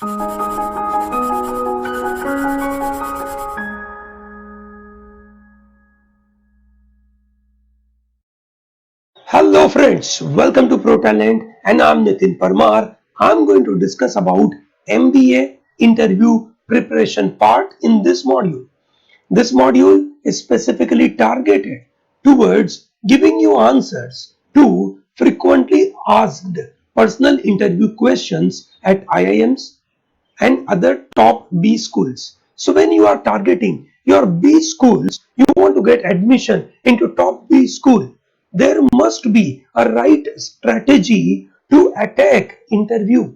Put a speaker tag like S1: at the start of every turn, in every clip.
S1: Hello friends, welcome to ProTalent and I'm Nitin Parmar. I'm going to discuss about MBA interview preparation part in this module. This module is specifically targeted towards giving you answers to frequently asked personal interview questions at IIMs and other top B schools. So when you are targeting your B schools, you want to get admission into top B school, there must be a right strategy to attack interview.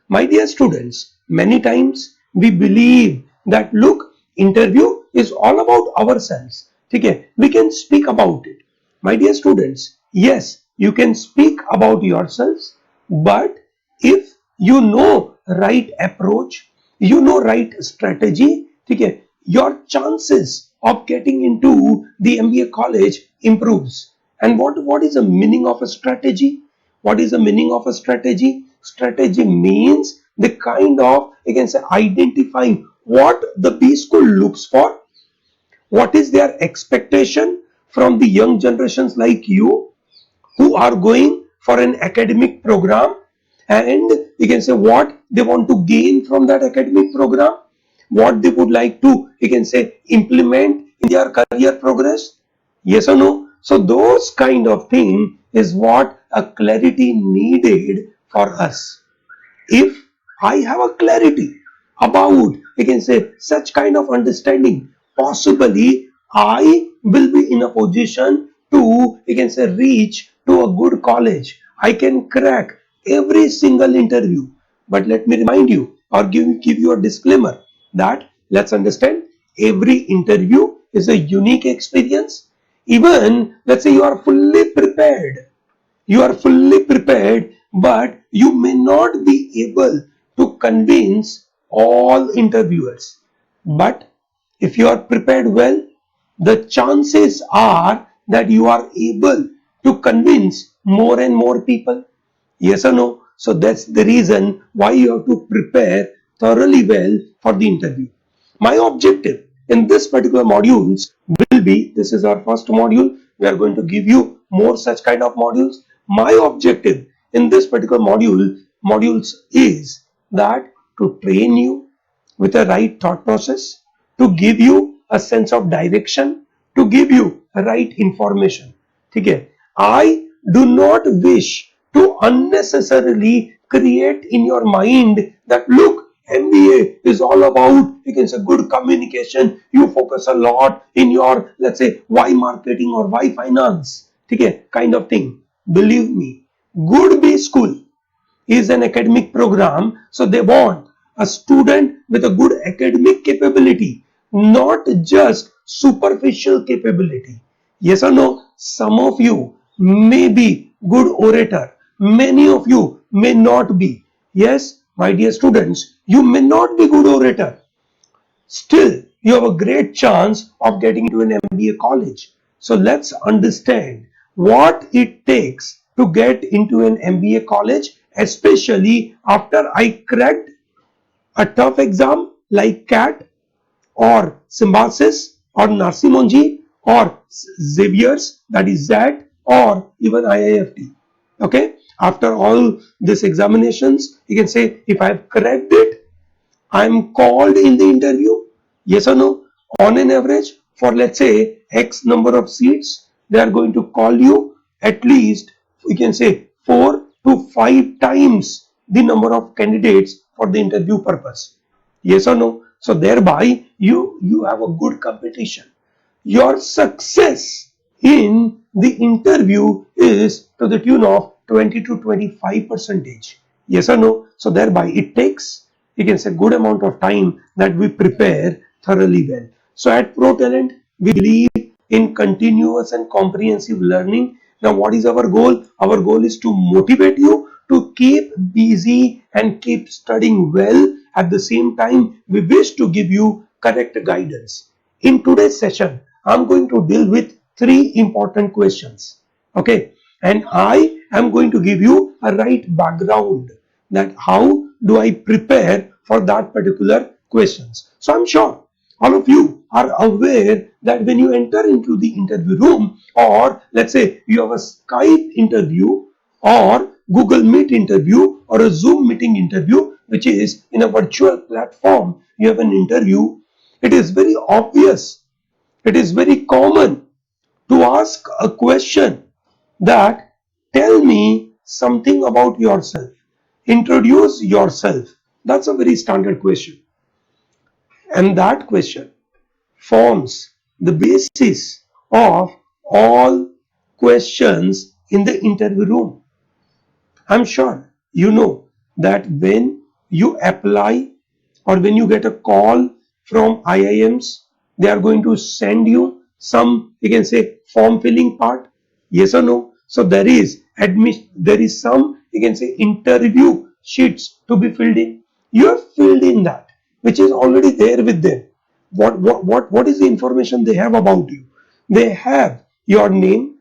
S1: My dear students, many times we believe that look, interview is all about ourselves. Okay, we can speak about it. My dear students, yes, you can speak about yourselves, but if you know right approach, you know right strategy, okay, your chances of getting into the MBA college improves. And what is the meaning of a strategy? What is the meaning of a strategy? Strategy means the kind of, you can say, identifying what the B school looks for, what is their expectation from the young generations like you who are going for an academic program, and you can say what they want to gain from that academic program, what they would like to, you can say, implement in their career progress. Yes or no? So those kind of thing is what a clarity needed for us. If I have a clarity about, you can say, such kind of understanding, possibly I will be in a position to, you can say, reach to a good college. I can crack every single interview. But let me remind you or give you a disclaimer that let's understand every interview is a unique experience. Even let's say you are fully prepared, but you may not be able to convince all interviewers. But if you are prepared well, the chances are that you are able to convince more and more people. Yes or no? So that's the reason why you have to prepare thoroughly well for the interview. My objective in this particular modules will be, this is our first module, we are going to give you more such kind of modules. My objective in this particular modules is that to train you with a right thought process, to give you a sense of direction, to give you right information. Okay, I do not wish to unnecessarily create in your mind that look, MBA is all about, you can say, good communication. You focus a lot in your, let's say, why marketing or why finance, okay, kind of thing. Believe me, good B school is an academic program, so they want a student with a good academic capability, not just superficial capability. Yes or no? Some of you may be good orator, many of you may not be. Yes, my dear students, you may not be good orator, still you have a great chance of getting into an MBA college. So let's understand what it takes to get into an MBA college, especially after I cracked a tough exam like CAT or Symbiosis or Narsimonji or Xavier's, that is ZAT, or even IIFT. Okay, after all these examinations, you can say if I have cracked it, I'm called in the interview. Yes or no? On an average, for let's say X number of seats, they are going to call you at least, we can say, 4 to 5 times the number of candidates for the interview purpose. Yes or no? So thereby you have a good competition. Your success in the interview is to the tune of 20 to 25 percentage. Yes or no? So thereby it takes, you can say, good amount of time that we prepare thoroughly well. So at ProTalent, we believe in continuous and comprehensive learning. Now what is our goal? Our goal is to motivate you to keep busy and keep studying well. At the same time, we wish to give you correct guidance. In today's session, I'm going to deal with 3 important questions. Okay, and I am going to give you a right background that how do I prepare for that particular questions? So I'm sure all of you are aware that when you enter into the interview room, or let's say you have a Skype interview or Google Meet interview or a Zoom meeting interview, which is in a virtual platform, you have an interview, it is very obvious, it is very common to ask a question that tell me something about yourself, introduce yourself. That's a very standard question, and that question forms the basis of all questions in the interview room. I'm sure you know that when you apply or when you get a call from IIMs, they are going to send you some, you can say, form filling part. Yes or no? So there is some, you can say, interview sheets to be filled in. You have filled in that, which is already there with them. What is the information they have about you? They have your name,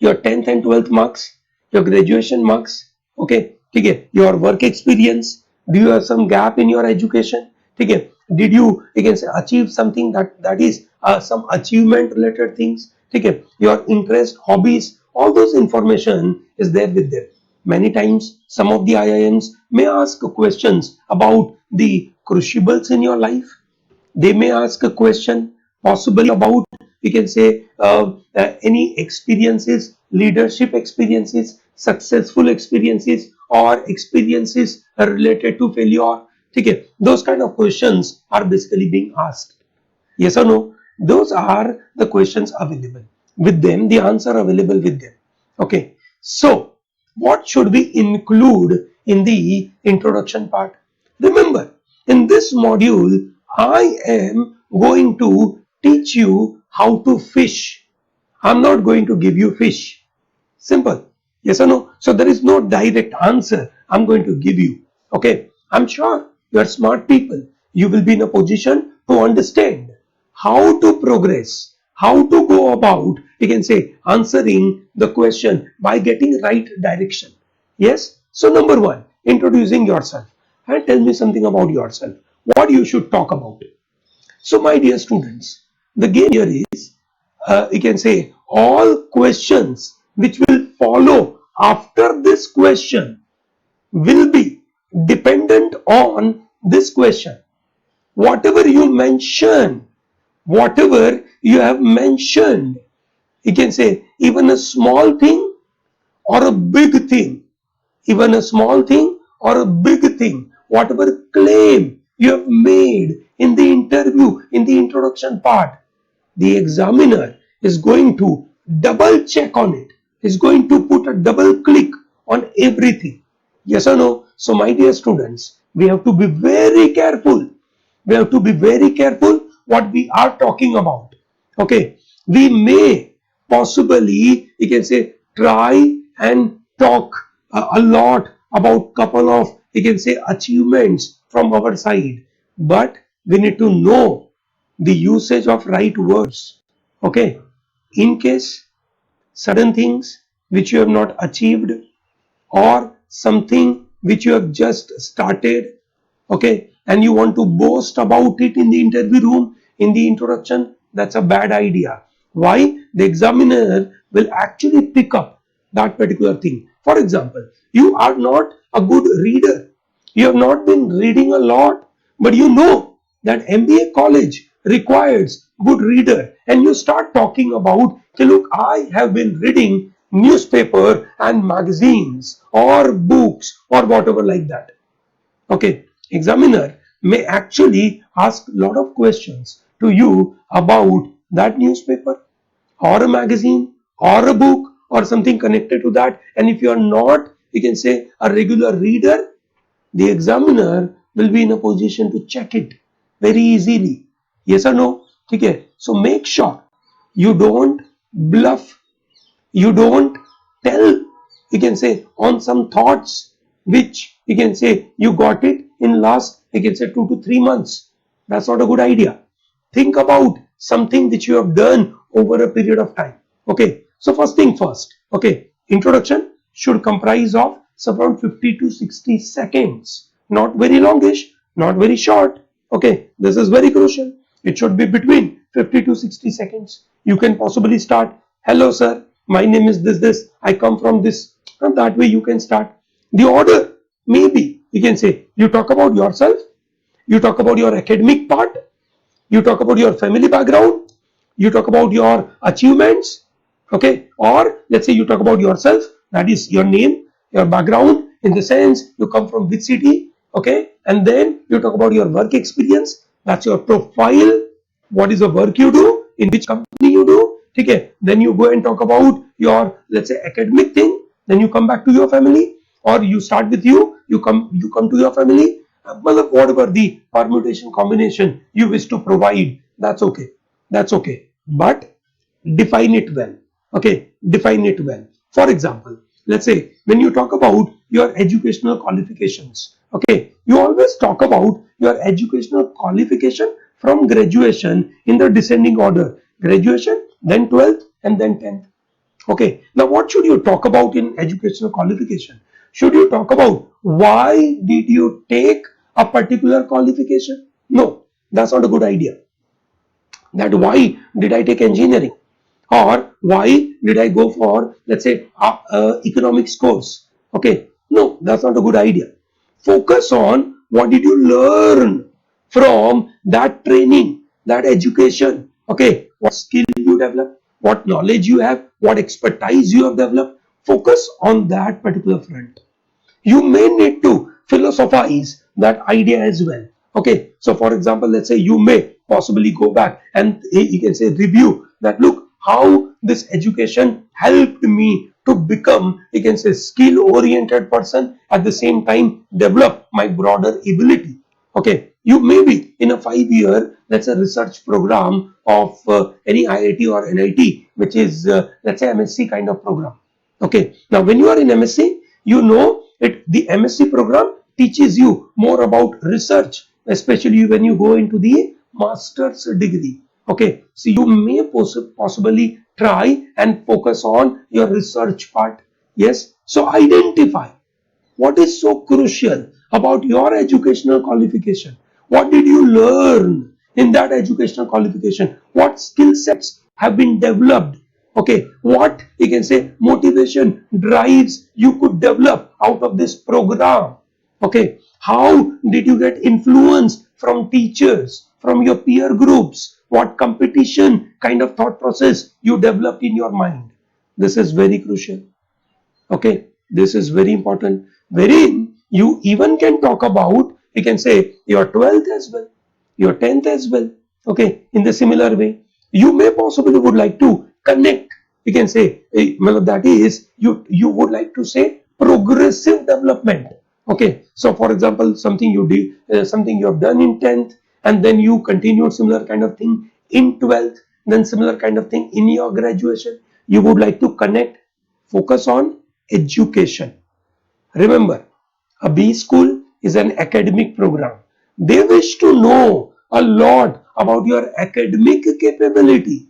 S1: your 10th and 12th marks, your graduation marks, okay, okay, your work experience, do you have some gap in your education, okay, did you can say achieve something that is some achievement related things, okay, your interest, hobbies, all those information is there with them. Many times some of the IIMs may ask questions about the crucibles in your life. They may ask a question possibly about, we can say, any experiences, leadership experiences, successful experiences, or experiences related to failure. Okay, those kind of questions are basically being asked. Yes or no? Those are the questions available with them, the answer available with them. Okay, so what should we include in the introduction part? Remember, in this module, I am going to teach you how to fish. I'm not going to give you fish. Simple. Yes or no? So there is no direct answer I'm going to give you. Okay. I'm sure you are smart people. You will be in a position to understand how to progress, how to go about, you can say, answering the question by getting right direction. Yes. So number one, introducing yourself and tell me something about yourself. What you should talk about. So my dear students, the game here is, you can say, all questions which will follow after this question will be dependent on this question. Whatever you mention, whatever you have mentioned, you can say even a small thing or a big thing, even a small thing or a big thing, whatever claim you have made in the interview, in the introduction part, the examiner is going to double check on it, is going to put a double click on everything. Yes or no? So my dear students, we have to be very careful. We have to be very careful what we are talking about. Okay, we may possibly, you can say, try and talk a lot about couple of, you can say, achievements from our side, but we need to know the usage of right words. Okay, in case certain things which you have not achieved, or something which you have just started, okay, and you want to boast about it in the interview room, in the introduction, that's a bad idea. Why? The examiner will actually pick up that particular thing. For example, you are not a good reader, you have not been reading a lot, but you know that MBA college requires good reader, and you start talking about, okay, look, I have been reading newspaper and magazines or books or whatever like that. Okay, examiner may actually ask a lot of questions to you about that newspaper or a magazine or a book or something connected to that, and if you are not, you can say, a regular reader, the examiner will be in a position to check it very easily. Yes or no? Okay, so make sure you don't bluff, you don't tell, you can say, on some thoughts which, you can say, you got it in last, you can say, 2 to 3 months. That's not a good idea. Think about something which you have done over a period of time. Okay, so first thing first, okay, introduction should comprise of so around 50 to 60 seconds, not very longish, not very short. Okay, this is very crucial. It should be between 50 to 60 seconds. You can possibly start, hello sir, my name is this, I come from this, and that way you can start. The order, maybe you can say, you talk about yourself, you talk about your academic part, you talk about your family background, you talk about your achievements, okay, or let's say you talk about yourself, that is your name, your background, in the sense you come from which city, okay, and then you talk about your work experience, that's your profile, what is the work you do, in which company you do, okay, then you go and talk about your, let's say, academic thing, then you come back to your family, or you start with you come to your family, whatever the permutation combination you wish to provide, that's okay, that's okay, but define it well. Okay, define it well. For example, let's say when you talk about your educational qualifications, okay, you always talk about your educational qualification from graduation in the descending order, graduation, then 12th, and then 10th. Okay, now what should you talk about in educational qualification? Should you talk about why did you take a particular qualification? No, that's not a good idea. That why did I take engineering, or why did I go for, let's say, economics course? Okay, no, that's not a good idea. Focus on what did you learn from that training, that education. Okay, what skill you develop, what knowledge you have, what expertise you have developed. Focus on that particular front. You may need to philosophize that idea as well. Okay, so for example, let's say you may possibly go back and you can say review that, look how this education helped me to become, you can say, skill oriented person, at the same time develop my broader ability. Okay, you may be in a 5 year, let's say, research program of any IIT or NIT, which is let's say MSc kind of program. Okay, now when you are in MSc, you know the MSc program teaches you more about research, especially when you go into the master's degree. Okay, so you may possibly try and focus on your research part. Yes, so identify what is so crucial about your educational qualification. What did you learn in that educational qualification? What skill sets have been developed? Okay, what you can say motivation drives you could develop out of this program? Okay, how did you get influence from teachers, from your peer groups? What competition kind of thought process you developed in your mind? This is very crucial. Okay, this is very important, wherein you even can talk about, you can say, your 12th as well, your 10th as well. Okay, in the similar way, you may possibly would like to connect, you can say, that is, you would like to say progressive development. Okay, so for example, something you did, something you have done in 10th, and then you continued similar kind of thing in 12th, then similar kind of thing in your graduation. You would like to connect, focus on education. Remember, a B school is an academic program. They wish to know a lot about your academic capability.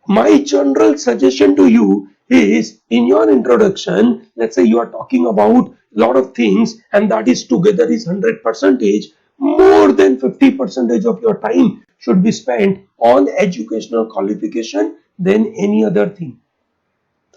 S1: My general suggestion to you is, in your introduction, let's say you are talking about a lot of things, and that is together is 100 percentage, more than 50 percentage of your time should be spent on educational qualification than any other thing.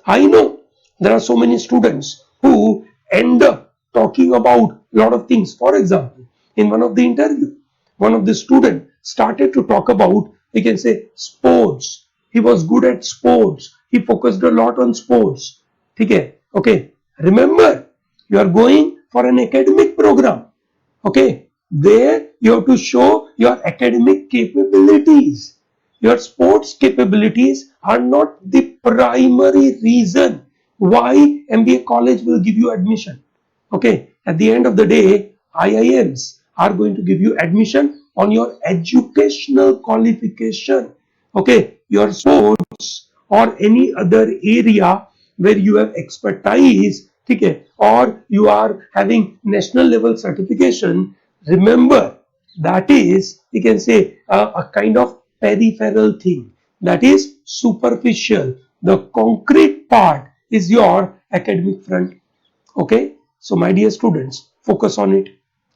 S1: I know there are so many students who end up talking about a lot of things. For example, in one of the interview, one of the student started to talk about, we can say, sports. He was good at sports. He focused a lot on sports. Okay, okay. Remember, you are going for an academic program. Okay, there you have to show your academic capabilities. Your sports capabilities are not the primary reason why MBA college will give you admission. Okay, at the end of the day, IIMs are going to give you admission on your educational qualification. Okay, your sports or any other area where you have expertise, okay, or you are having national level certification. Remember, that is, you can say, a kind of peripheral thing, that is superficial. The concrete part is your academic front. Okay, So my dear students, focus on it.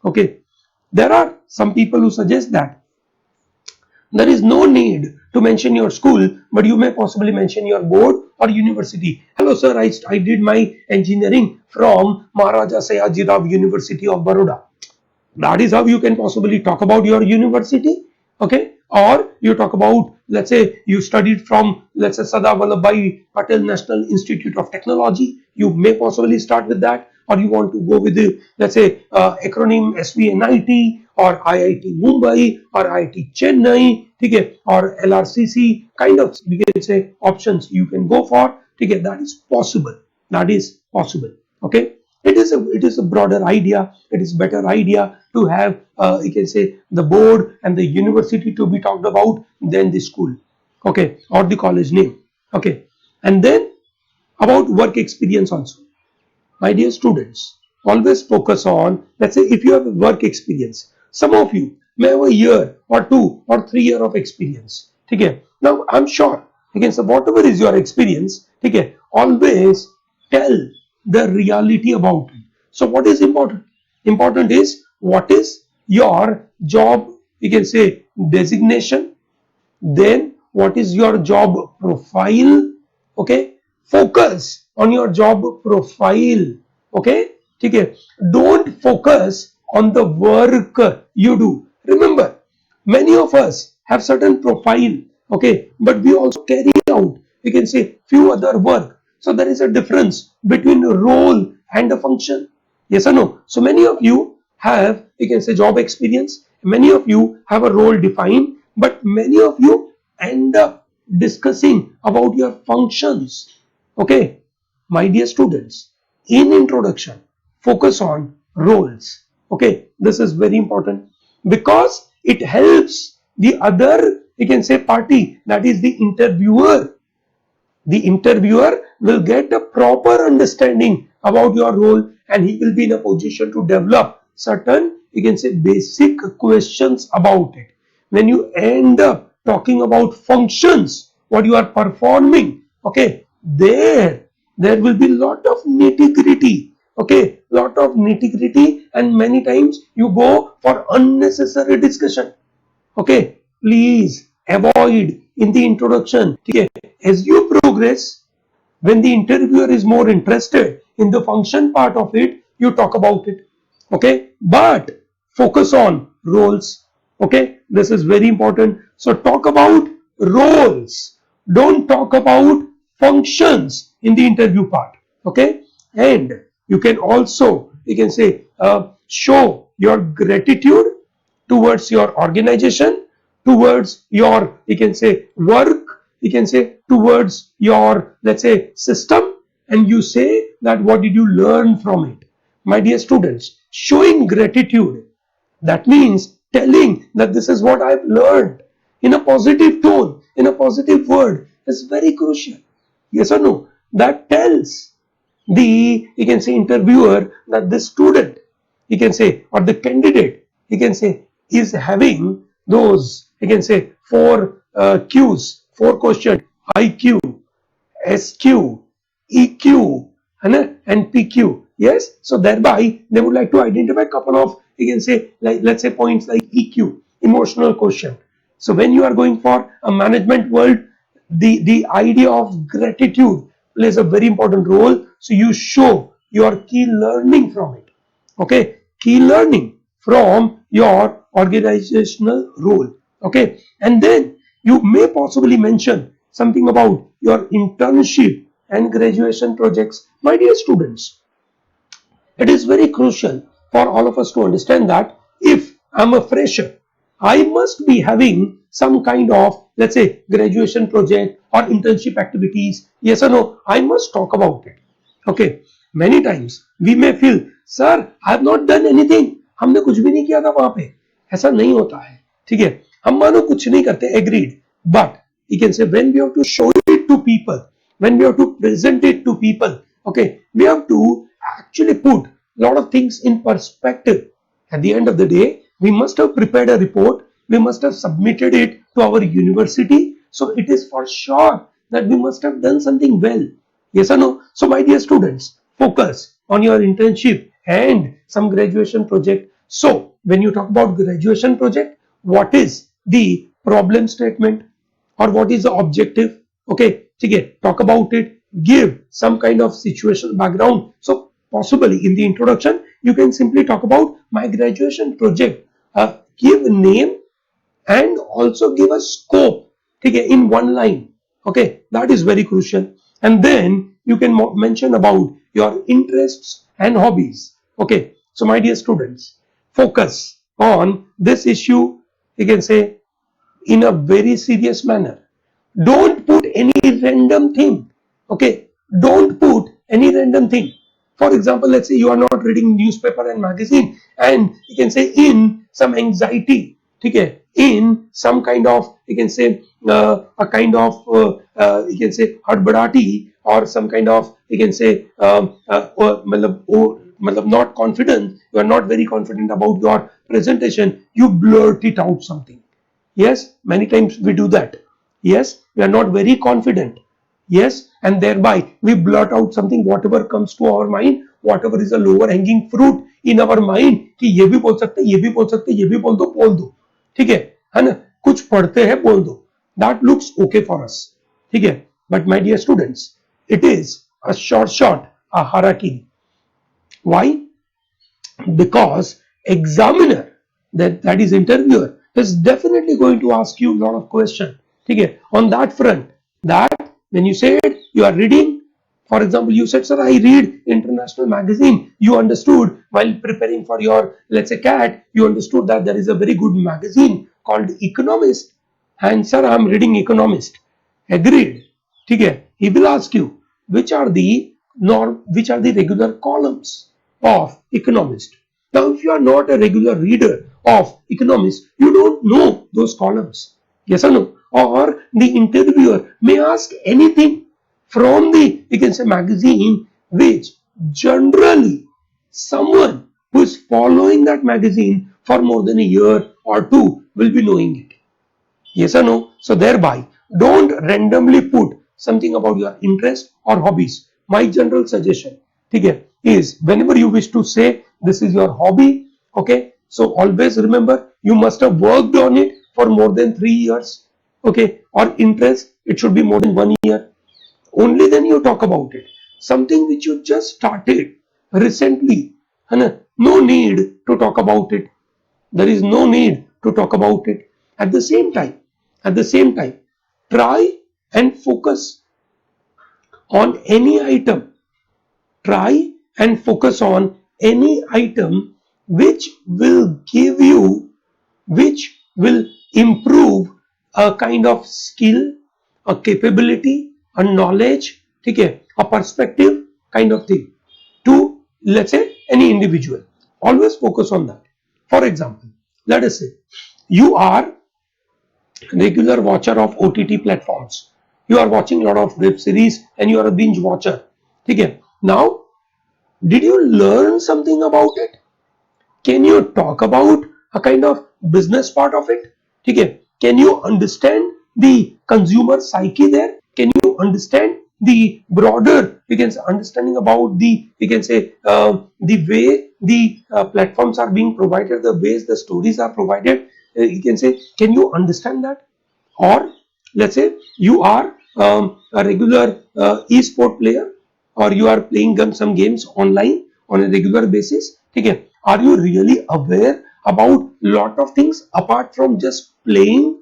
S1: Okay. There are some people who suggest that there is no need to mention your school, but you may possibly mention your board or university. Hello, sir. I did my engineering from Maharaja Sayaji Rao University of Baroda. That is how you can possibly talk about your university. Okay. Or you talk about, let's say, you studied from, let's say, Sardar Vallabhbhai Patel National Institute of Technology. You may possibly start with that, or you want to go with the, let's say, acronym SVNIT or IIT Mumbai or IIT Chennai, okay, or LRCC, kind of, we can say, options you can go for. Okay, that is possible. That is possible. Okay. It is a broader idea. It is better idea to have, you can say, the board and the university to be talked about than the school, okay, or the college name. Okay. And then about work experience also. My dear students, always focus on, let's say, if you have a work experience, some of you may have a year or 2 or 3 years of experience. Okay. Now I'm sure, okay, so whatever is your experience, okay, always tell the reality about it. So what is important? Important is what is your job, you can say, designation, then what is your job profile. Okay, focus on your job profile. Okay, okay, don't focus on the work you do. Remember, many of us have certain profile, okay, but we also carry out, we can say, few other work. So there is a difference between a role and a function. Yes or no? So many of you have, you can say, job experience, many of you have a role defined, but many of you end up discussing about your functions. Okay, my dear students, in introduction, focus on roles. Okay, this is very important because it helps the other, you can say, party, that is the interviewer. The interviewer will get a proper understanding about your role, and he will be in a position to develop certain, you can say, basic questions about it. When you end up talking about functions, what you are performing, okay, there will be lot of nitty gritty. Okay, lot of nitty gritty, and many times you go for unnecessary discussion. Okay, please avoid in the introduction. Okay, as you progress, when the interviewer is more interested in the function part of it, you talk about it. Okay, but focus on roles. Okay, this is very important. So talk about roles, don't talk about functions in the interview part. Okay, and you can also, you can say, show your gratitude towards your organization, towards your, you can say, work, you can say, towards your, let's say, system, and you say that what did you learn from it. My dear students, showing gratitude, that means telling that this is what I've learned in a positive tone, in a positive word, is very crucial. Yes or no? That tells the, you can say, interviewer that the student, you can say, or the candidate, you can say, is having those, you can say, four Qs, four question: IQ, SQ, EQ, and PQ. Yes, so thereby they would like to identify a couple of, you can say, like, let's say, points like EQ, emotional quotient. So when you are going for a management world, the idea of gratitude plays a very important role. So you show your key learning from it. Okay, key learning from your organizational role. Okay, and then you may possibly mention something about your internship and graduation projects. My dear students, it is very crucial for all of us to understand that if I'm a fresher, I must be having some kind of, let's say, graduation project or internship activities. Yes or no? I must talk about it. Okay. Many times we may feel, sir, I have not done anything. हमने कुछ भी नहीं किया था वहां पे. ऐसा नहीं होता है. ठीक है. हम मानो कुछ नहीं करते. Agreed. But you can say when we have to show it to people, when we have to present it to people, okay, we have to actually put a lot of things in perspective. At the end of the day, we must have prepared a report, we must have submitted it to our university, so it is for sure that we must have done something well. Yes or no? So my dear students, focus on your internship and some graduation project. So when you talk about graduation project, what is the problem statement or what is the objective? Okay, okay, talk about it, give some kind of situational background. So possibly in the introduction, you can simply talk about my graduation project, give a name and also give a scope, okay, in one line. Okay, that is very crucial. And then you can mention about your interests and hobbies. Okay, so my dear students, focus on this issue, you can say, in a very serious manner. Don't put any random thing. Okay, don't put any random thing. For example, let's say you are not reading newspaper and magazine, and you can say in some anxiety, okay, in some kind of, you can say, a kind of, you can say hadbadati, or some kind of, you can say, not confident, you are not very confident about your presentation, you blurt it out something. Yes, many times we do that. Yes, we are not very confident. Yes, and thereby we blurt out something, whatever comes to our mind, whatever is a lower hanging fruit in our mind, कि ये भी बोल सकते, ये भी बोल सकते, ये भी बोल दो, ठीक है ना? कुछ पढ़ते हैं बोल दो. That looks okay for us, ठीक है? But my dear students, it is a short, a harakiri. Why? Because examiner, that is interviewer, is definitely going to ask you a lot of questions. Okay, on that front, that when you said you are reading, for example, you said, sir, I read international magazine. You understood while preparing for your, let's say, CAT, you understood that there is a very good magazine called Economist. And sir, I am reading Economist. Agreed. Okay, he will ask you which are the regular columns of Economist. Now, if you are not a regular reader of Economist, you don't know those columns. Yes or no? Or the interviewer may ask anything from the, you can say, magazine, which generally someone who is following that magazine for more than a year or two will be knowing it. Yes or no? So thereby, don't randomly put something about your interest or hobbies. My general suggestion, okay, is whenever you wish to say this is your hobby, okay, so always remember you must have worked on it for more than 3 years, okay, or interest, it should be more than 1 year. Only then you talk about it. Something which you just started recently, no need to talk about it. There is no need to talk about it. At the same time, try and focus on any item. Try and focus on any item which will give you, which will improve a kind of skill, a capability, a knowledge, okay, a perspective kind of thing to, let's say, any individual. Always focus on that. For example, let us say you are regular watcher of OTT platforms. You are watching a lot of web series and you are a binge watcher. Okay. Now, did you learn something about it? Can you talk about a kind of business part of it? Okay. Can you understand the consumer psyche there? Can you understand the broader, you can say, understanding about the, you can say, the way the platforms are being provided, the ways the stories are provided? You can say, can you understand that? Or let's say you are a regular e-sport player, or you are playing some games online on a regular basis. Okay, are you really aware about lot of things apart from just playing?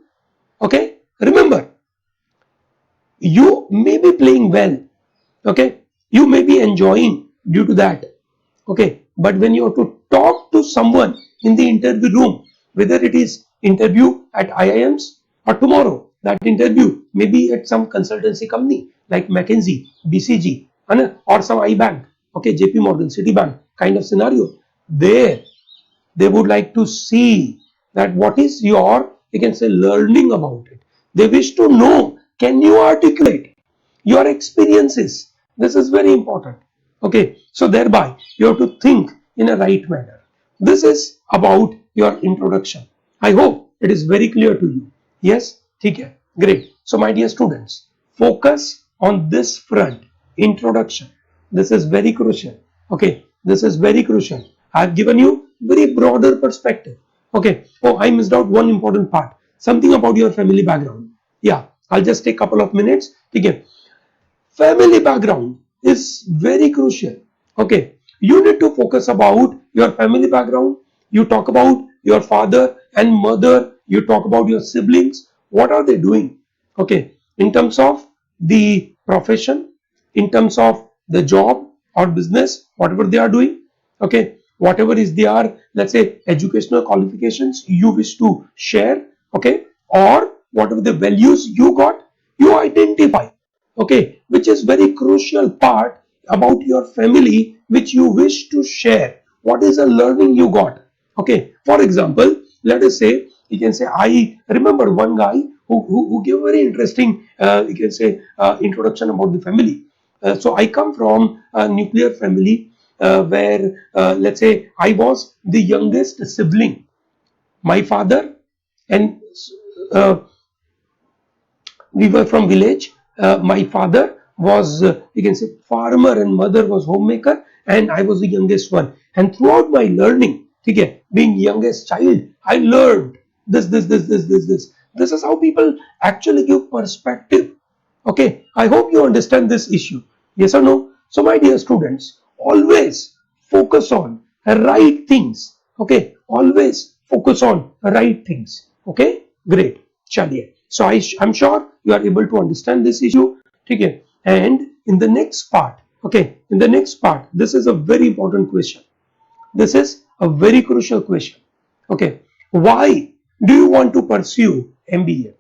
S1: Okay, remember, you may be playing well, okay, you may be enjoying due to that, okay, but when you have to talk to someone in the interview room, whether it is interview at IIMs or tomorrow that interview may be at some consultancy company like McKinsey, BCG, or some iBank, okay, JP Morgan, Citibank kind of scenario, there they would like to see that what is your, you can say, learning about it. They wish to know, can you articulate your experiences? This is very important. Okay, so thereby you have to think in a right manner. This is about your introduction. I hope it is very clear to you. Yes, okay, great. So my dear students, focus on this front, introduction. This is very crucial. Okay, This is very crucial. I've given you very broader perspective. Okay. Oh, I missed out one important part. Something about your family background. Yeah, I'll just take a couple of minutes. Okay. Family background is very crucial. Okay. You need to focus about your family background. You talk about your father and mother. You talk about your siblings. What are they doing? Okay. In terms of the profession, in terms of the job or business, whatever they are doing. Okay. Whatever is their, let's say, educational qualifications you wish to share. Okay. Or whatever the values you got, you identify. Okay, which is very crucial part about your family which you wish to share. What is the learning you got? Okay, for example, let us say, you can say, I remember one guy who gave a very interesting you can say introduction about the family. So I come from a nuclear family where let's say I was the youngest sibling. My father and uh, we were from village. My father was, you can say, farmer and mother was homemaker, and I was the youngest one. And throughout my learning, okay, being youngest child, I learned this. This is how people actually give perspective. Okay, I hope you understand this issue. Yes or no? So, my dear students, always focus on right things. Okay, always focus on right things. Okay, great. Chaliye. So I'm sure you are able to understand this issue. Okay, and in the next part, okay, in the next part, this is a very important question. This is a very crucial question. Okay, why do you want to pursue MBA?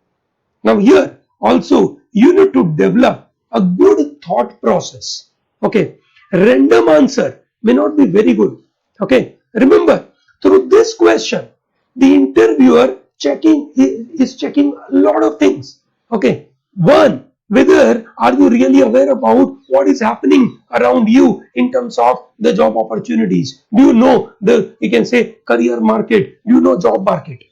S1: Now here also you need to develop a good thought process. Okay, random answer may not be very good. Okay, remember, through this question the interviewer checking is checking a lot of things. Okay, one, whether are you really aware about what is happening around you in terms of the job opportunities. Do you know the, you can say, career market? Do you know job market?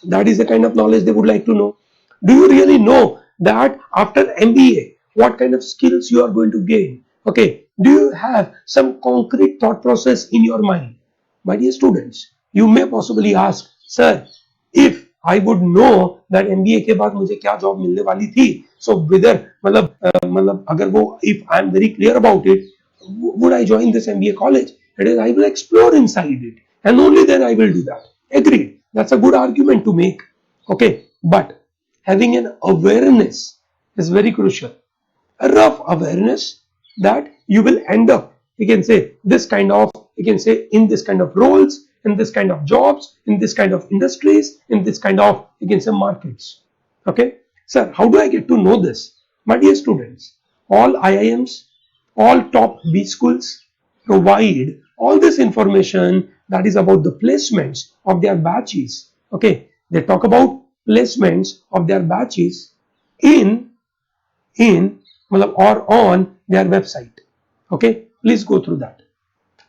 S1: That is the kind of knowledge they would like to know. Do you really know that after MBA, what kind of skills you are going to gain? Okay, do you have some concrete thought process in your mind? My dear students, you may possibly ask, sir, if I would know that MBA के बाद मुझे क्या job मिलने वाली थी, so whether मतलब अगर वो, if I am very clear about it, would I join this MBA college? It is, I will explore inside it, and only then I will do that. Agreed. That's a good argument to make. Okay, but having an awareness is very crucial. A rough awareness that you will end up, you can say, this kind of, you can say, in this kind of roles, in this kind of jobs, in this kind of industries, in this kind of, you can say, markets. Okay, sir, how do I get to know this? My dear students, all IIMs, all top B schools provide all this information that is about the placements of their batches. Okay, they talk about placements of their batches in or on their website. Okay, please go through that.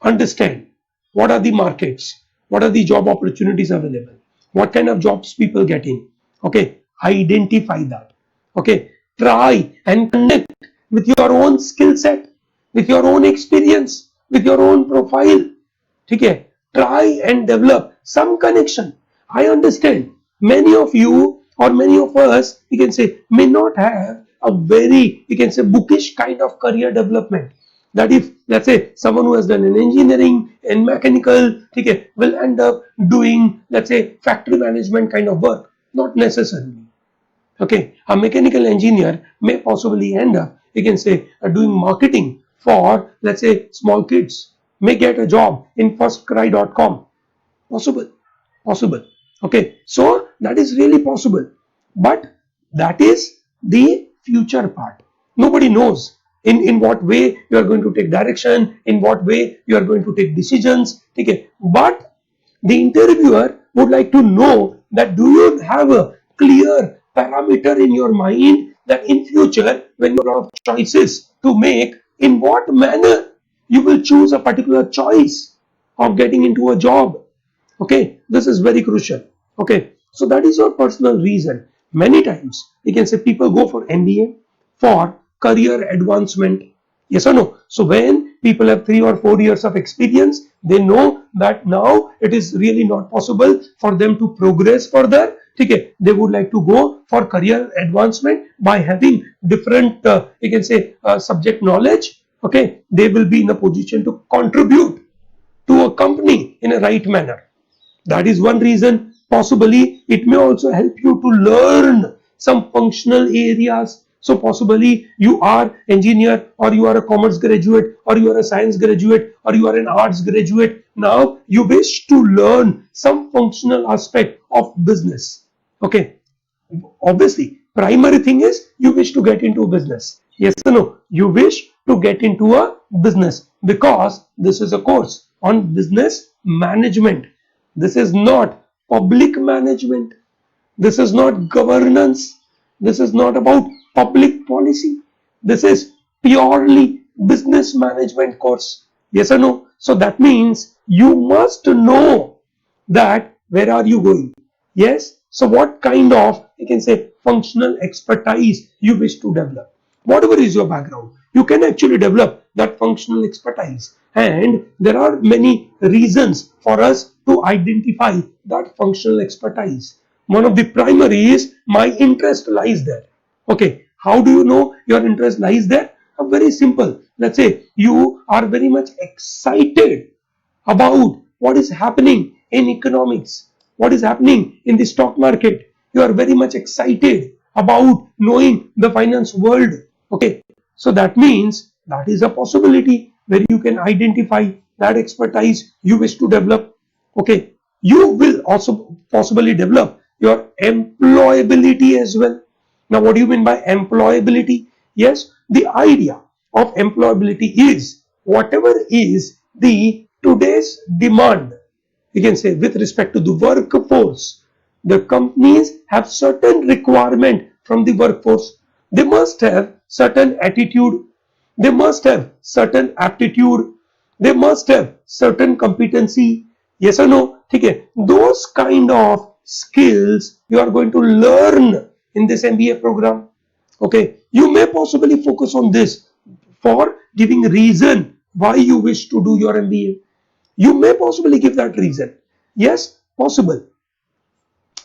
S1: Understand what are the markets, what are the job opportunities available, what kind of jobs people getting. Okay, identify that. Okay, try and connect with your own skill set, with your own experience, with your own profile. Okay, try and develop some connection. I understand many of you or many of us, you can say, may not have a very, you can say, bookish kind of career development. That if, let's say, someone who has done an engineering and mechanical, okay, will end up doing, let's say, factory management kind of work. Not necessarily. Okay, a mechanical engineer may possibly end up, you can say, doing marketing for, let's say, small kids, may get a job in firstcry.com. Possible, possible. Okay, so that is really possible, but that is the future part. Nobody knows in what way you are going to take direction, in what way you are going to take decisions. Okay, but the interviewer would like to know that do you have a clear parameter in your mind that in future when you have a lot of choices to make, in what manner you will choose a particular choice of getting into a job. Okay, this is very crucial. Okay, so that is your personal reason. Many times we can say people go for MBA for career advancement. Yes or no? So when people have 3 or 4 years of experience. They know that now it is really not possible for them to progress further. Okay, they would like to go for career advancement by having different, you can say, subject knowledge. Okay, they will be in a position to contribute to a company in a right manner. That is one reason. Possibly it may also help you to learn some functional areas. So possibly you are engineer, or you are a commerce graduate, or you are a science graduate, or you are an arts graduate. Now you wish to learn some functional aspect of business. Okay, obviously primary thing is you wish to get into a business. Yes or no? You wish to get into a business because this is a course on business management. This is not public management. This is not governance. This is not about public policy. This is purely business management course. Yes or no? So that means you must know that where are you going. Yes. So what kind of, you can say, functional expertise you wish to develop. Whatever is your background, you can actually develop that functional expertise. And there are many reasons for us to identify that functional expertise. One of the primary is my interest lies there. Okay, how do you know your interest lies there? Very simple. Let's say you are very much excited about what is happening in economics, what is happening in the stock market. You are very much excited about knowing the finance world. Okay, so that means that is a possibility where you can identify that expertise you wish to develop. Okay, you will also possibly develop your employability as well. Now, what do you mean by employability? Yes, the idea of employability is whatever is the today's demand, you can say, with respect to the workforce. The companies have certain requirement from the workforce. They must have certain attitude. They must have certain aptitude. They must have certain competency. Yes or no? Okay. Those kind of skills you are going to learn in this MBA program. Okay. You may possibly focus on this for giving reason why you wish to do your MBA. You may possibly give that reason. Yes, possible.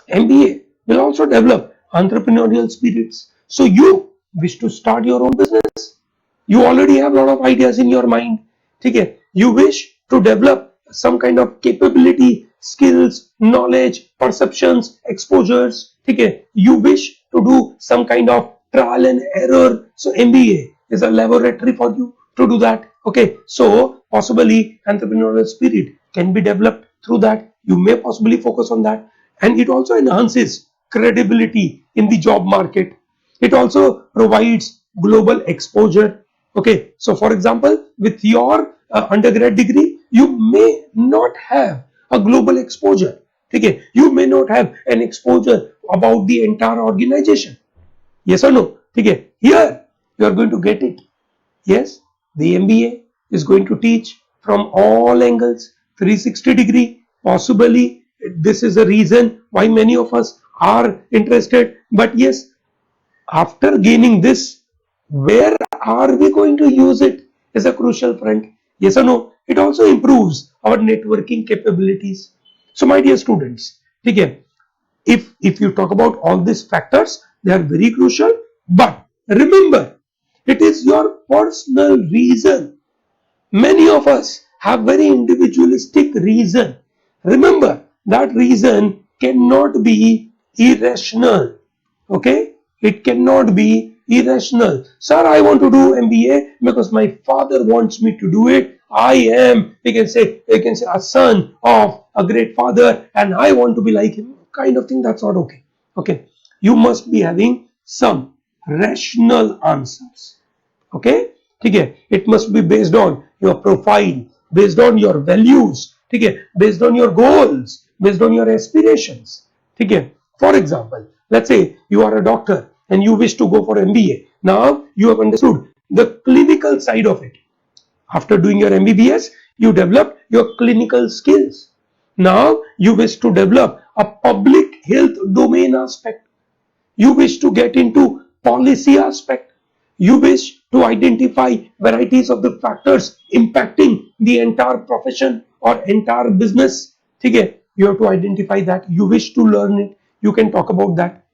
S1: MBA will also develop entrepreneurial spirits. So you wish to start your own business. You already have a lot of ideas in your mind. Okay? You wish to develop some kind of capability, skills, knowledge, perceptions, exposures. Okay? You wish to do some kind of trial and error. So MBA is a laboratory for you to do that. Okay? So possibly entrepreneurial spirit can be developed through that. You may possibly focus on that. And it also enhances credibility in the job market. It also provides global exposure. Okay, so for example, with your undergrad degree, you may not have a global exposure. Okay, you may not have an exposure about the entire organization. Yes or no? Okay, here you are going to get it. Yes, the MBA is going to teach from all angles, 360 degree. Possibly this is a reason why many of us are interested. But yes, after gaining this, where are we going to use it is a crucial front. Yes or no? It also improves our networking capabilities. So my dear students, okay, if you talk about all these factors, they are very crucial. But remember, it is your personal reason. Many of us have very individualistic reason. Remember, that reason cannot be irrational. Okay? It cannot be irrational. Sir, I want to do MBA because my father wants me to do it. I am, you can say a son of a great father and I want to be like him. Kind of thing, that's not okay. Okay. You must be having some rational answers. Okay. Okay. It must be based on your profile, based on your values, okay, based on your goals, based on your aspirations. Okay. For example, let's say you are a doctor and you wish to go for MBA. Now you have understood the clinical side of it. After doing your MBBS, you develop your clinical skills. Now you wish to develop a public health domain aspect. You wish to get into policy aspect. You wish to identify varieties of the factors impacting the entire profession or entire business. Okay, you have to identify that. You wish to learn it. You can talk about that.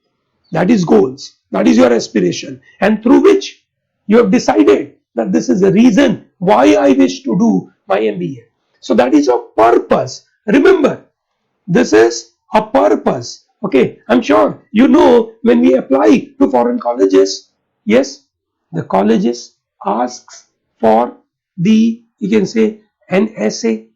S1: That is goals. That is your aspiration. And through which you have decided that this is the reason why I wish to do my MBA. So that is your purpose. Remember, this is a purpose. Okay, I'm sure you know when we apply to foreign colleges, yes, the colleges asks for the, you can say, an essay.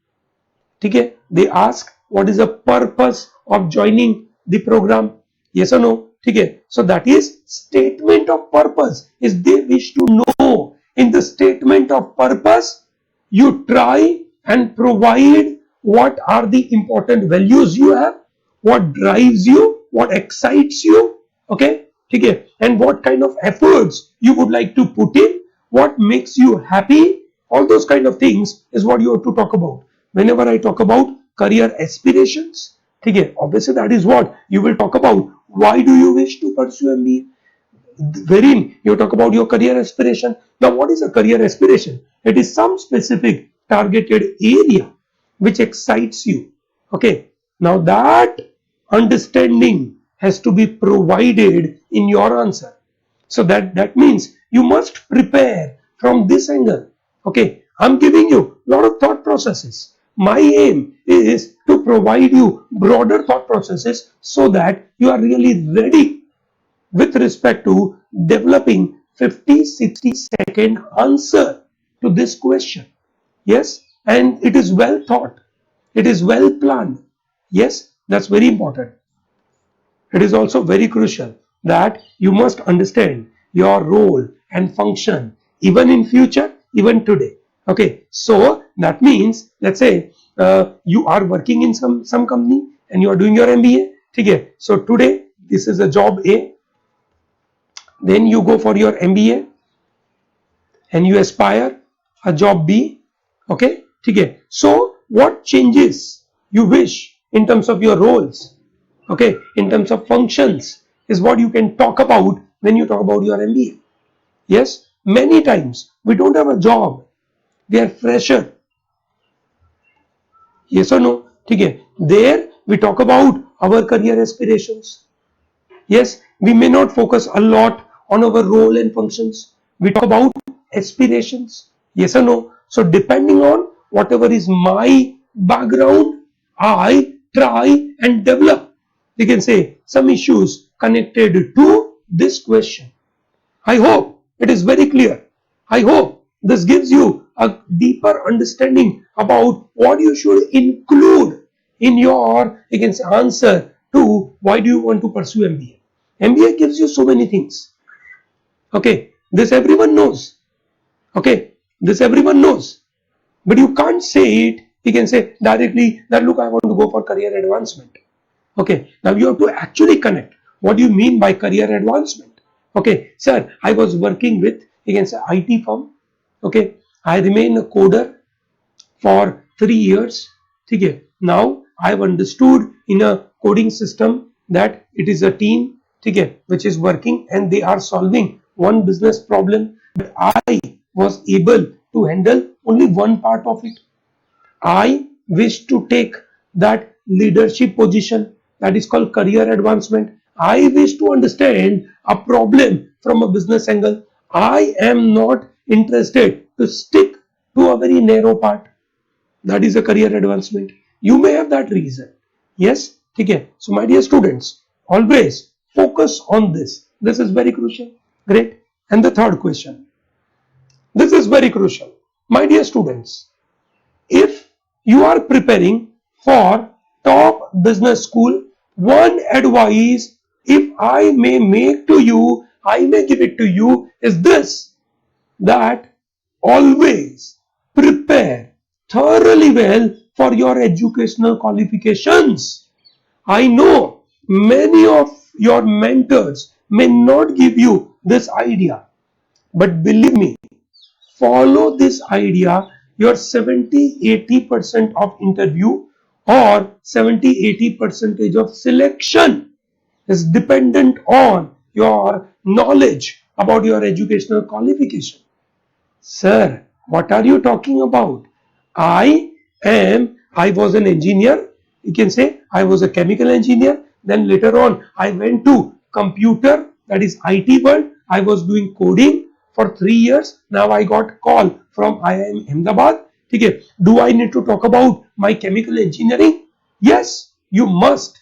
S1: Okay, they ask what is the purpose of joining the program. Yes or no? Okay, so that is statement of purpose. Is they wish to know. In the statement of purpose, you try and provide what are the important values you have, what drives you, what excites you. Okay, okay, and what kind of efforts you would like to put in, what makes you happy. All those kind of things is what you have to talk about. Whenever I talk about career aspirations, okay, obviously that is what you will talk about. Why do you wish to pursue MBA? Wherein you talk about your career aspiration. Now, what is a career aspiration? It is some specific targeted area which excites you. Okay. Now, that understanding has to be provided in your answer. So that means you must prepare from this angle. Okay. I'm giving you a lot of thought processes. My aim is to provide you broader thought processes so that you are really ready with respect to developing 50-60 second answer to this question. Yes, and it is well thought, it is well planned. Yes, that's very important. It is also very crucial that you must understand your role and function even in future, even today. Okay, so that means, let's say you are working in some company and you are doing your MBA. Okay, so today this is a job A, then you go for your MBA and you aspire a job B. Okay, okay. So what changes you wish in terms of your roles, okay, in terms of functions, is what you can talk about when you talk about your MBA. Yes, many times we don't have a job, we are fresher. Yes or no? Okay, there we talk about our career aspirations. Yes, we may not focus a lot on our role and functions. We talk about aspirations. Yes or no? So, depending on whatever is my background, I try and develop, you can say, some issues connected to this question. I hope it is very clear. I hope this gives you a deeper understanding about what you should include in your, you can say, answer to why do you want to pursue MBA. MBA gives you so many things. Okay, this everyone knows. Okay, this everyone knows. But you can't say it, you can say directly that look, I want to go for career advancement. Okay, now you have to actually connect. What do you mean by career advancement? Okay, sir, I was working with, you can say, IT firm. Okay, I remain a coder for 3 years. Okay, now I've understood in a coding system that it is a team, okay, which is working and they are solving one business problem. But I was able to handle only one part of it. I wish to take that leadership position, that is called career advancement. I wish to understand a problem from a business angle. I am not interested to stick to a very narrow part. That is a career advancement. You may have that reason. Yes, okay. So my dear students, always focus on this. This is very crucial. Great. And the third question. This is very crucial. My dear students, if you are preparing for top business school, one advice, if I may make to you, I may give it to you, is this, that always prepare thoroughly well for your educational qualifications. I know many of your mentors may not give you this idea, but believe me, follow this idea. Your 70-80% of interview or 70-80 percentage of selection is dependent on your knowledge about your educational qualification. Sir, what are you talking about? I was an engineer. You can say I was a chemical engineer. Then later on, I went to computer, that is IT world. I was doing coding for 3 years. Now I got call from IIM Ahmedabad. Okay. Do I need to talk about my chemical engineering? Yes, you must.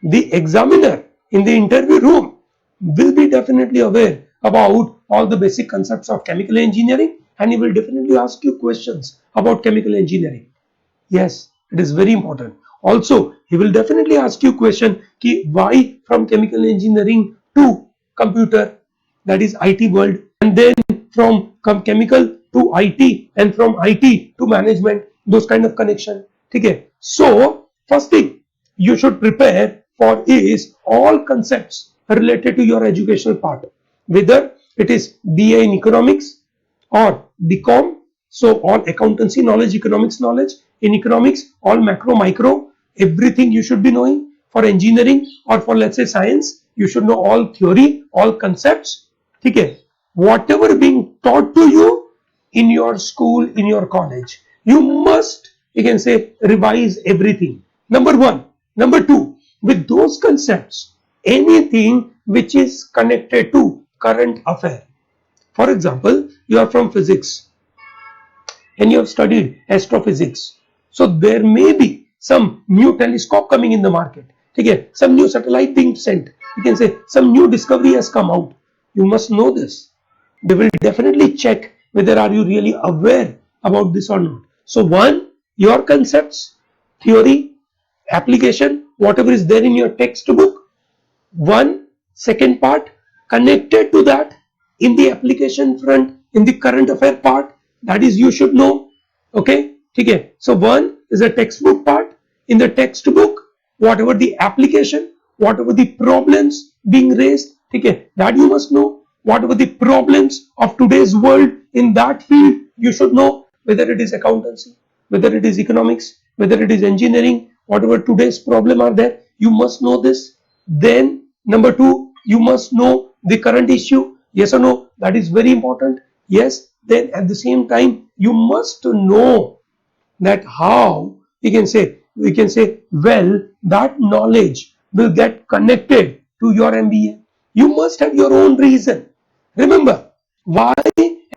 S1: The examiner in the interview room will be definitely aware about all the basic concepts of chemical engineering, and he will definitely ask you questions about chemical engineering. Yes, it is very important. Also, he will definitely ask you question ki why from chemical engineering to computer, that is IT world, and then from chemical to IT, and from IT to management, those kind of connection. Okay. So first thing you should prepare for is all concepts related to your educational part, whether it is BA in economics or BCom. So all accountancy knowledge, economics knowledge. In economics, all macro, micro, everything you should be knowing. For engineering or for let's say science, you should know all theory, all concepts. Okay. Whatever being taught to you in your school, in your college, you must, you can say, revise everything. Number one. Number two, with those concepts, anything which is connected to current affair. For example, you are from physics and you have studied astrophysics. So there may be some new telescope coming in the market. Okay, some new satellite being sent. You can say some new discovery has come out. You must know this. They will definitely check whether are you really aware about this or not. So one, your concepts, theory, application, whatever is there in your textbook. One, second part connected to that in the application front, in the current affair part, that is you should know. Okay. Okay. So one is a textbook part. In the textbook, whatever the application, whatever the problems being raised, okay, that you must know. Whatever the problems of today's world in that field, you should know, whether it is accountancy, whether it is economics, whether it is engineering, whatever today's problem are there, you must know this. Then number two, you must know the current issue. Yes or no? That is very important. Yes. Then at the same time, you must know that how we can say well, that knowledge will get connected to your MBA. You must have your own reason. Remember why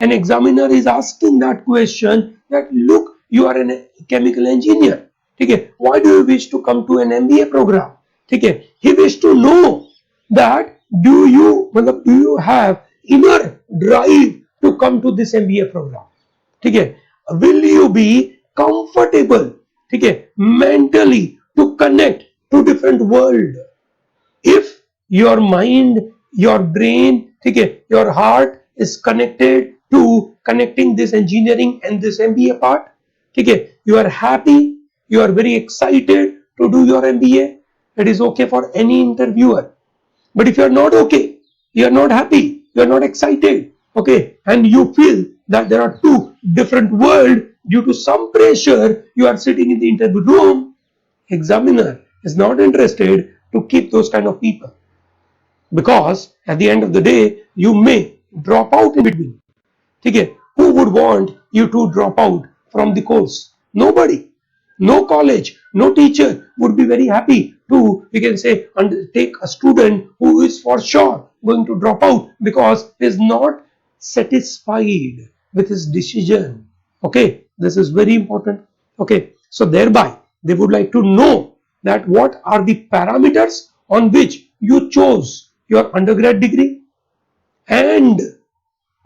S1: an examiner is asking that question, that look, you are a chemical engineer. Okay, why do you wish to come to an MBA program? Okay, he wished to know that do you have inner drive to come to this MBA program? Okay, will you be comfortable, okay, mentally to connect to different world? If your mind, your brain, okay, your heart is connected to connecting this engineering and this MBA part, okay, you are happy, you are very excited to do your MBA, it is okay for any interviewer. But if you are not okay, you are not happy, you are not excited, okay, and you feel that there are two different worlds due to some pressure, you are sitting in the interview room, examiner is not interested to keep those kind of people, because at the end of the day you may drop out in between. Okay, who would want you to drop out from the course? Nobody. No college, no teacher would be very happy to, we can say, take a student who is for sure going to drop out because he is not satisfied with his decision. Okay, this is very important. Okay, so thereby they would like to know that what are the parameters on which you chose your undergrad degree, and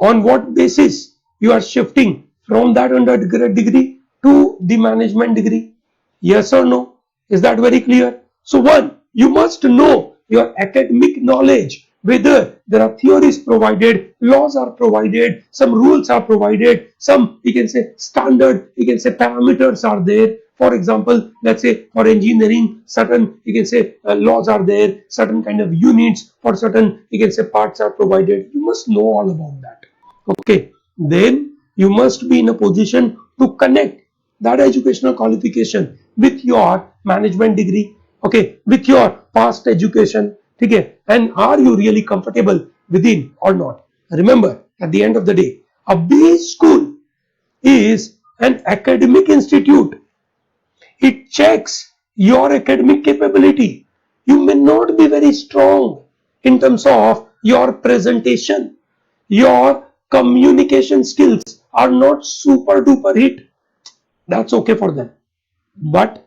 S1: on what basis you are shifting from that undergrad degree to the management degree. Yes or no? Is that very clear? So one, you must know your academic knowledge, whether there are theories provided, laws are provided, some rules are provided, some, you can say, standard, you can say, parameters are there. For example, let's say for engineering, certain, you can say, laws are there, certain kind of units for certain, you can say, parts are provided. You must know all about that. Okay, then you must be in a position to connect that educational qualification with your management degree, okay, with your past education. Okay, and are you really comfortable within or not. Remember, at the end of the day, a B school is an academic institute. It checks your academic capability. You may not be very strong in terms of your presentation. Your communication skills are not super duper hit. That's okay for them. But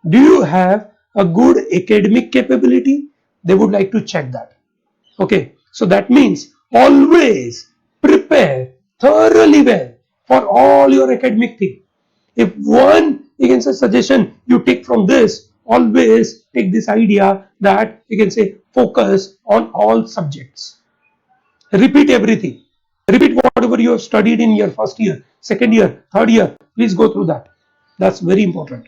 S1: do you have a good academic capability? They would like to check that. Okay, so that means always prepare thoroughly well for all your academic thing. If one, you can say, suggestion you take from this, always take this idea that you can say focus on all subjects. Repeat everything. Repeat whatever you have studied in your first year, second year, third year. Please go through that. That's very important.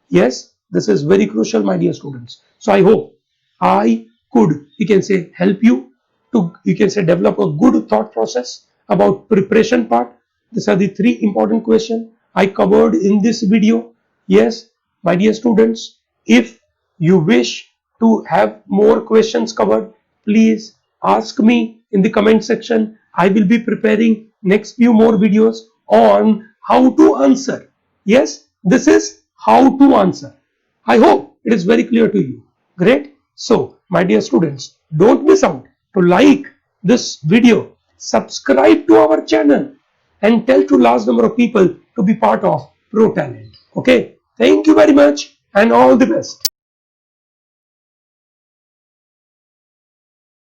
S1: Yes, this is very crucial, my dear students. So I hope I could, you can say, help you to, you can say, develop a good thought process about preparation part. These are the three important questions I covered in this video. Yes, my dear students, if you wish to have more questions covered, please ask me in the comment section. I will be preparing next few more videos on how to answer. Yes, this is how to answer. I hope it is very clear to you. Great. So, my dear students, don't miss out to like this video, subscribe to our channel, and tell to large number of people to be part of Pro Talent. Okay. Thank you very much and all the best.